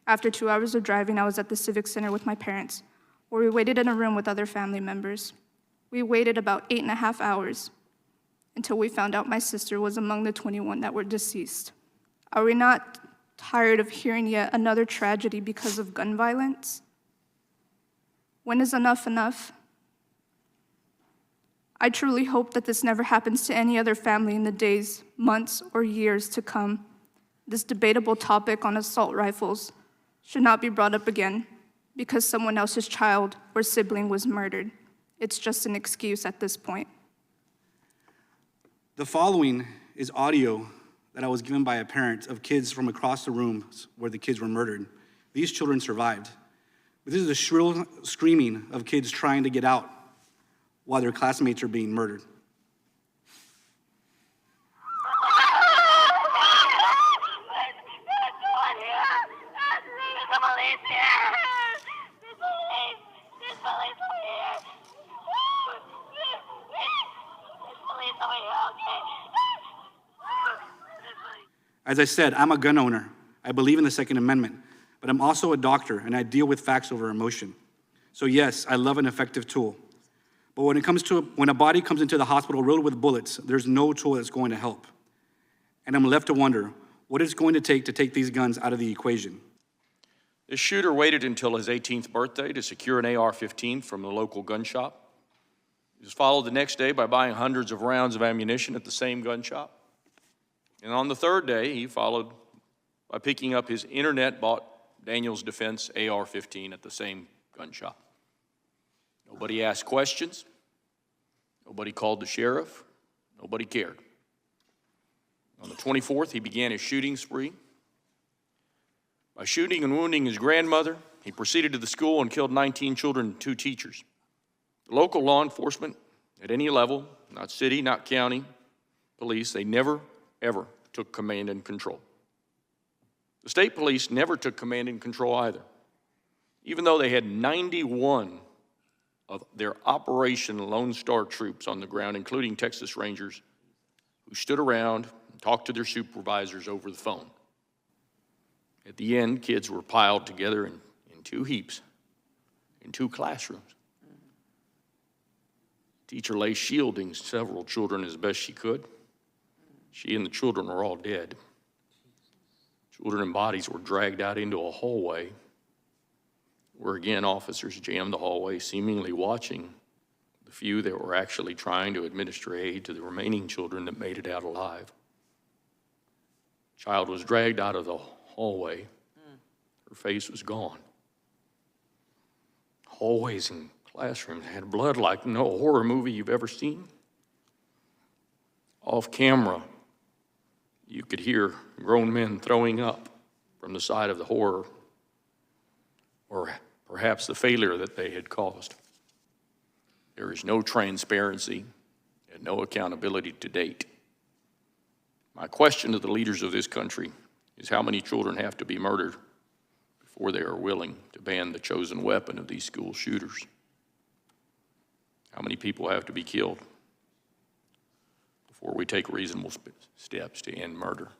After 2 hours of driving, I was at the Civic Center with my parents, where we waited in a room with other family members. We waited about 8.5 hours until we found out my sister was among the 21 that were deceased. Are we not tired of hearing yet another tragedy because of gun violence? When is enough enough? I truly hope that this never happens to any other family in the days, months, or years to come. This debatable topic on assault rifles should not be brought up again because someone else's child or sibling was murdered. It's just an excuse at this point. The following is audio that I was given by a parent of kids from across the rooms where the kids were murdered. These children survived. But this is the shrill screaming of kids trying to get out while their classmates are being murdered. As I said, I'm a gun owner. I believe in the Second Amendment, but I'm also a doctor and I deal with facts over emotion. So yes, I love an effective tool. But when a body comes into the hospital riddled with bullets, there's no tool that's going to help. And I'm left to wonder what it's going to take these guns out of the equation. This shooter waited until his 18th birthday to secure an AR-15 from the local gun shop. He was followed the next day by buying hundreds of rounds of ammunition at the same gun shop. And on the third day, he followed by picking up his internet-bought Daniels Defense AR-15 at the same gun shop. Nobody asked questions. Nobody called the sheriff. Nobody cared. On the 24th, he began his shooting spree. By shooting and wounding his grandmother, he proceeded to the school and killed 19 children and 2 teachers. The local law enforcement at any level, not city, not county, police, they never, ever took command and control. The state police never took command and control either, even though they had 91 of their Operation Lone Star troops on the ground, including Texas Rangers, who stood around and talked to their supervisors over the phone. At the end, kids were piled together in 2 heaps, in 2 classrooms. Teacher lay shielding several children as best she could. She and the children were all dead. Children and bodies were dragged out into a hallway where, again, officers jammed the hallway, seemingly watching the few that were actually trying to administer aid to the remaining children that made it out alive. Child was dragged out of the hallway. Her face was gone. Hallways and classrooms had blood like no horror movie you've ever seen. Off camera, you could hear grown men throwing up from the side of the horror, or perhaps the failure that they had caused. There is no transparency and no accountability to date. My question to the leaders of this country is how many children have to be murdered before they are willing to ban the chosen weapon of these school shooters? How many people have to be killed before we take reasonable steps to end murder?